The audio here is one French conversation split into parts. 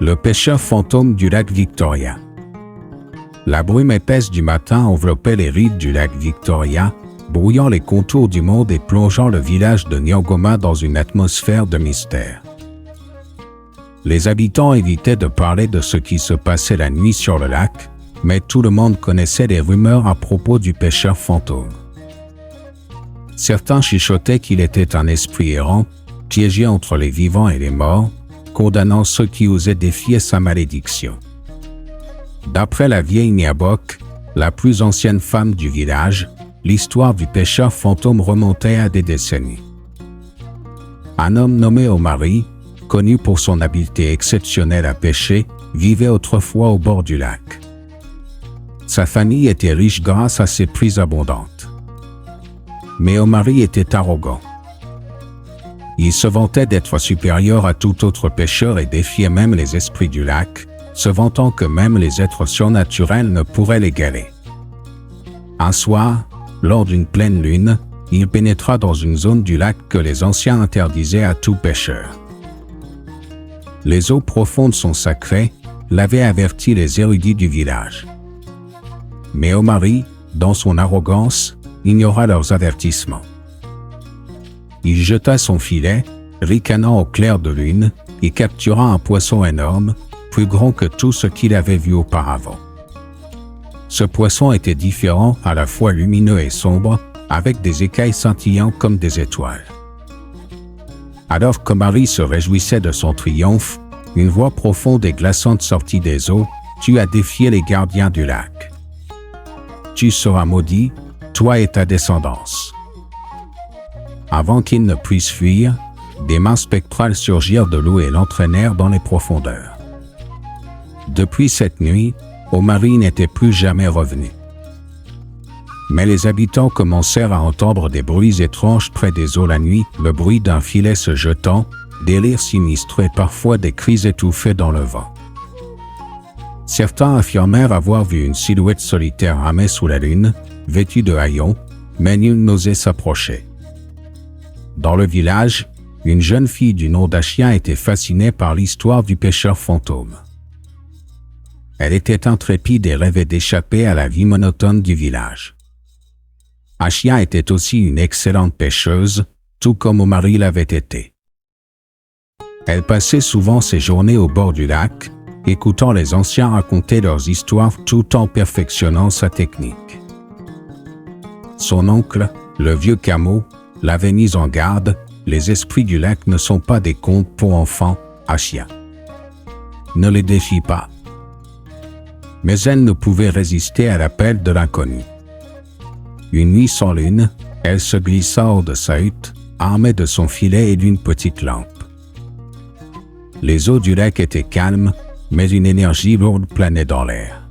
Le pêcheur fantôme du lac Victoria. La brume épaisse du matin enveloppait les rives du lac Victoria, brouillant les contours du monde et plongeant le village de Nyangoma dans une atmosphère de mystère. Les habitants évitaient de parler de ce qui se passait la nuit sur le lac, mais tout le monde connaissait les rumeurs à propos du pêcheur fantôme. Certains chuchotaient qu'il était un esprit errant, piégé entre les vivants et les morts, condamnant ceux qui osaient défier sa malédiction. D'après la vieille Niabok, la plus ancienne femme du village, l'histoire du pêcheur fantôme remontait à des décennies. Un homme nommé Omari, connu pour son habileté exceptionnelle à pêcher, vivait autrefois au bord du lac. Sa famille était riche grâce à ses prises abondantes. Mais Omari était arrogant. Il se vantait d'être supérieur à tout autre pêcheur et défiait même les esprits du lac, se vantant que même les êtres surnaturels ne pourraient l'égaler. Un soir, lors d'une pleine lune, il pénétra dans une zone du lac que les anciens interdisaient à tout pêcheur. Les eaux profondes sont sacrées, l'avaient averti les érudits du village. Mais Omari, dans son arrogance, ignora leurs avertissements. Il jeta son filet, ricanant au clair de lune, et captura un poisson énorme, plus grand que tout ce qu'il avait vu auparavant. Ce poisson était différent, à la fois lumineux et sombre, avec des écailles scintillant comme des étoiles. Alors qu'Omari se réjouissait de son triomphe, une voix profonde et glaçante sortit des eaux, « Tu as défié les gardiens du lac. Tu seras maudit, toi et ta descendance. » Avant qu'il ne puisse fuir, des mains spectrales surgirent de l'eau et l'entraînèrent dans les profondeurs. Depuis cette nuit, Omari n'était plus jamais revenu. Mais les habitants commencèrent à entendre des bruits étranges près des eaux la nuit, le bruit d'un filet se jetant, des rires sinistres et parfois des cris étouffés dans le vent. Certains affirmèrent avoir vu une silhouette solitaire ramer sous la lune, vêtue de haillons, mais nul n'osait s'approcher. Dans le village, une jeune fille du nom d'Achia était fascinée par l'histoire du pêcheur fantôme. Elle était intrépide et rêvait d'échapper à la vie monotone du village. Achia était aussi une excellente pêcheuse, tout comme Omari l'avait été. Elle passait souvent ses journées au bord du lac, écoutant les anciens raconter leurs histoires tout en perfectionnant sa technique. Son oncle, le vieux Camo, l'avait mise en garde, les esprits du lac ne sont pas des contes pour enfants, Achia. Ne les défie pas. Mais elle ne pouvait résister à l'appel de l'inconnu. Une nuit sans lune, elle se glissa hors de sa hutte, armée de son filet et d'une petite lampe. Les eaux du lac étaient calmes, mais une énergie lourde planait dans l'air.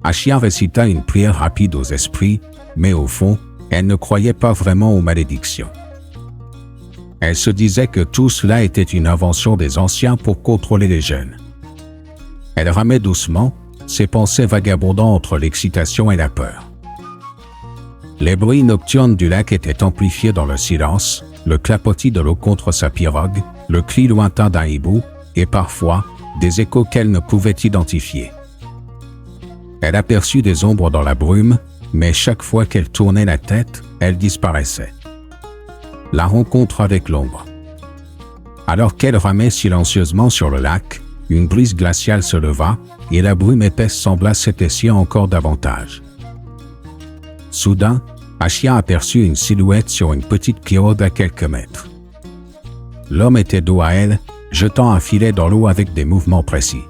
Achia récita une prière rapide aux esprits, mais au fond, elle ne croyait pas vraiment aux malédictions. Elle se disait que tout cela était une invention des anciens pour contrôler les jeunes. Elle ramait doucement, ses pensées vagabondant entre l'excitation et la peur. Les bruits nocturnes du lac étaient amplifiés dans le silence, le clapotis de l'eau contre sa pirogue, le cri lointain d'un hibou, et parfois, des échos qu'elle ne pouvait identifier. Elle aperçut des ombres dans la brume, mais chaque fois qu'elle tournait la tête, elle disparaissait. La rencontre avec l'ombre. Alors qu'elle ramait silencieusement sur le lac, une brise glaciale se leva, et la brume épaisse sembla s'épaissir encore davantage. Soudain, Achia aperçut une silhouette sur une petite pirogue à quelques mètres. L'homme était dos à elle, jetant un filet dans l'eau avec des mouvements précis.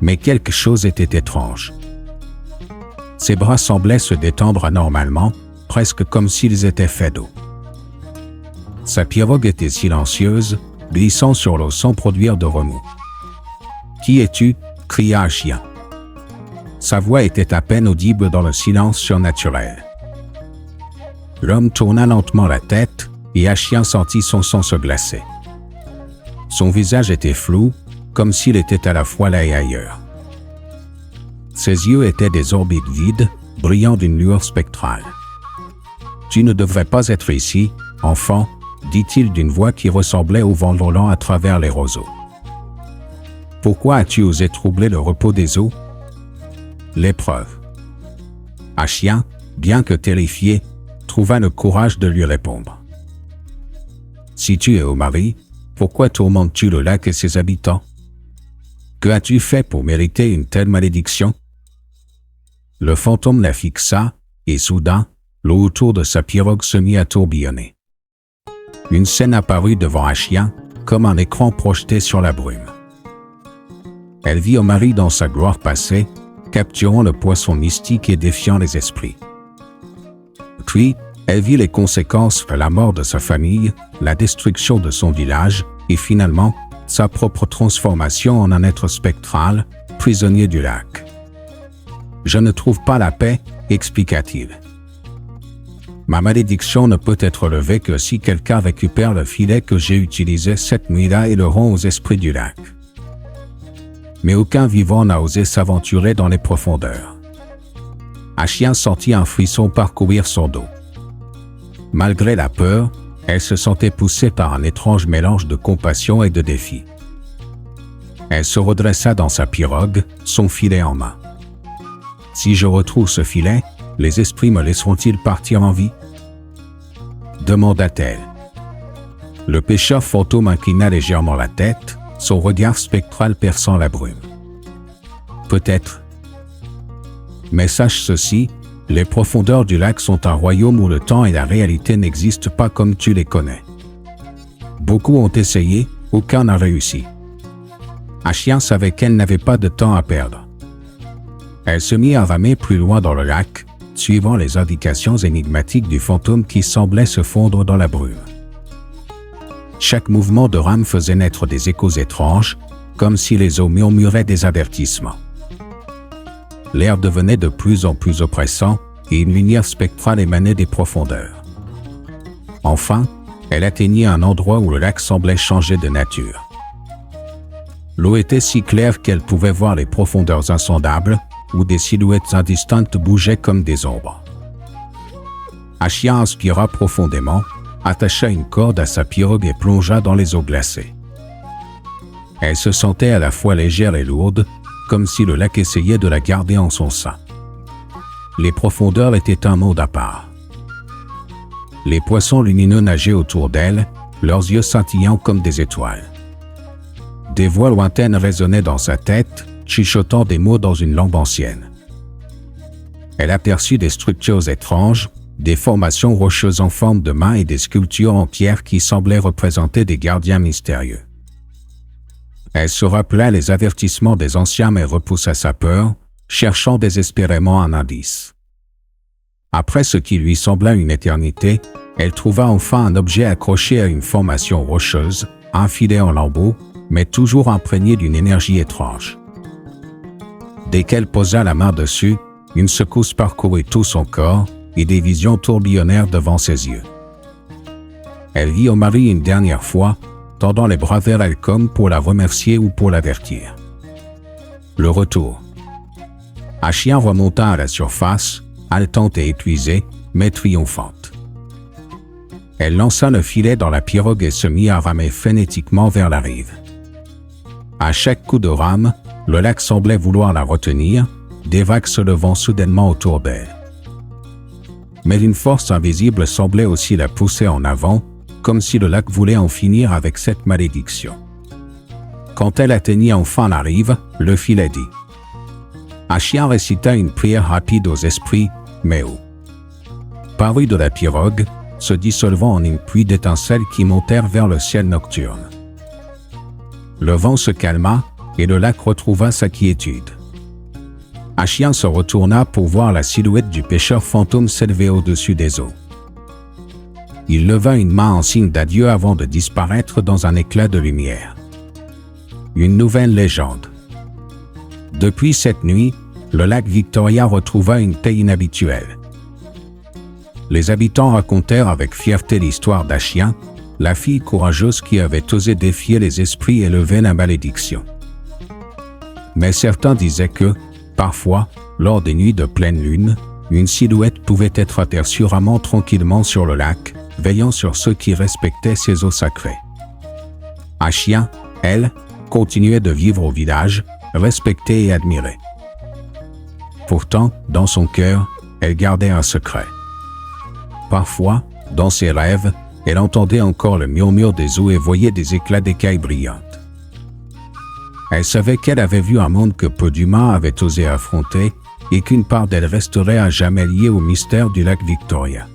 Mais quelque chose était étrange. Ses bras semblaient se détendre anormalement, presque comme s'ils étaient faits d'eau. Sa pirogue était silencieuse, glissant sur l'eau sans produire de remous. « Qui es-tu » cria Achia. Sa voix était à peine audible dans le silence surnaturel. L'homme tourna lentement la tête, et Achia sentit son sang se glacer. Son visage était flou, comme s'il était à la fois là et ailleurs. Ses yeux étaient des orbites vides, brillant d'une lueur spectrale. « Tu ne devrais pas être ici, enfant, dit-il d'une voix qui ressemblait au vent volant à travers les roseaux. Pourquoi as-tu osé troubler le repos des eaux? L'épreuve. Achien, bien que terrifié, trouva le courage de lui répondre. Si tu es au mari, pourquoi tourmentes-tu le lac et ses habitants? Que as-tu fait pour mériter une telle malédiction? Le fantôme la fixa, et soudain, l'eau autour de sa pirogue se mit à tourbillonner. Une scène apparut devant Achien, comme un écran projeté sur la brume. Elle vit Omari dans sa gloire passée, capturant le poisson mystique et défiant les esprits. Puis, elle vit les conséquences de la mort de sa famille, la destruction de son village, et finalement, sa propre transformation en un être spectral, prisonnier du lac. « Je ne trouve pas la paix », expliqua-t-il. « Ma malédiction ne peut être levée que si quelqu'un récupère le filet que j'ai utilisé cette nuit-là et le rend aux esprits du lac. » Mais aucun vivant n'a osé s'aventurer dans les profondeurs. Achien sentit un frisson parcourir son dos. Malgré la peur, elle se sentait poussée par un étrange mélange de compassion et de défi. Elle se redressa dans sa pirogue, son filet en main. « Si je retrouve ce filet, les esprits me laisseront-ils partir en vie ?» demanda-t-elle. Le pêcheur fantôme inclina légèrement la tête, son regard spectral perçant la brume. « Peut-être. Mais sache ceci, les profondeurs du lac sont un royaume où le temps et la réalité n'existent pas comme tu les connais. Beaucoup ont essayé, aucun n'a réussi. » Achien savait qu'elle n'avait pas de temps à perdre. Elle se mit à ramer plus loin dans le lac, suivant les indications énigmatiques du fantôme qui semblait se fondre dans la brume. Chaque mouvement de rame faisait naître des échos étranges, comme si les eaux murmuraient des avertissements. L'air devenait de plus en plus oppressant et une lumière spectrale émanait des profondeurs. Enfin, elle atteignit un endroit où le lac semblait changer de nature. L'eau était si claire qu'elle pouvait voir les profondeurs insondables, où des silhouettes indistinctes bougeaient comme des ombres. Achien inspira profondément, attacha une corde à sa pirogue et plongea dans les eaux glacées. Elle se sentait à la fois légère et lourde, comme si le lac essayait de la garder en son sein. Les profondeurs étaient un monde à part. Les poissons lumineux nageaient autour d'elle, leurs yeux scintillant comme des étoiles. Des voix lointaines résonnaient dans sa tête, chuchotant des mots dans une langue ancienne. Elle aperçut des structures étranges, des formations rocheuses en forme de mains et des sculptures en pierre qui semblaient représenter des gardiens mystérieux. Elle se rappela les avertissements des anciens mais repoussa sa peur, cherchant désespérément un indice. Après ce qui lui sembla une éternité, elle trouva enfin un objet accroché à une formation rocheuse, un filet en lambeaux, mais toujours imprégné d'une énergie étrange. Dès qu'elle posa la main dessus, une secousse parcourut tout son corps et des visions tourbillonnèrent devant ses yeux. Elle vit Omari une dernière fois, tendant les bras vers elle comme pour la remercier ou pour l'avertir. Le retour. Achien remonta à la surface, haletante et épuisée, mais triomphante. Elle lança le filet dans la pirogue et se mit à ramer frénétiquement vers la rive. À chaque coup de rame, le lac semblait vouloir la retenir, des vagues se levant soudainement autour d'elle. Mais une force invisible semblait aussi la pousser en avant, comme si le lac voulait en finir avec cette malédiction. Quand elle atteignit enfin la rive, le filet dit. Achien récita une prière rapide aux esprits, mais où? Parut de la pirogue, se dissolvant en une pluie d'étincelles qui montèrent vers le ciel nocturne. Le vent se calma, et le lac retrouva sa quiétude. Achien se retourna pour voir la silhouette du pêcheur fantôme s'élever au-dessus des eaux. Il leva une main en signe d'adieu avant de disparaître dans un éclat de lumière. Une nouvelle légende. Depuis cette nuit, le lac Victoria retrouva une paix inhabituelle. Les habitants racontèrent avec fierté l'histoire d'Achien, la fille courageuse qui avait osé défier les esprits et lever la malédiction. Mais certains disaient que, parfois, lors des nuits de pleine lune, une silhouette pouvait être aperçue ramant tranquillement sur le lac, veillant sur ceux qui respectaient ses eaux sacrées. Achien, elle, continuait de vivre au village, respectée et admirée. Pourtant, dans son cœur, elle gardait un secret. Parfois, dans ses rêves, elle entendait encore le murmure des eaux et voyait des éclats d'écailles brillantes. Elle savait qu'elle avait vu un monde que peu d'humains avaient osé affronter et qu'une part d'elle resterait à jamais liée au mystère du lac Victoria.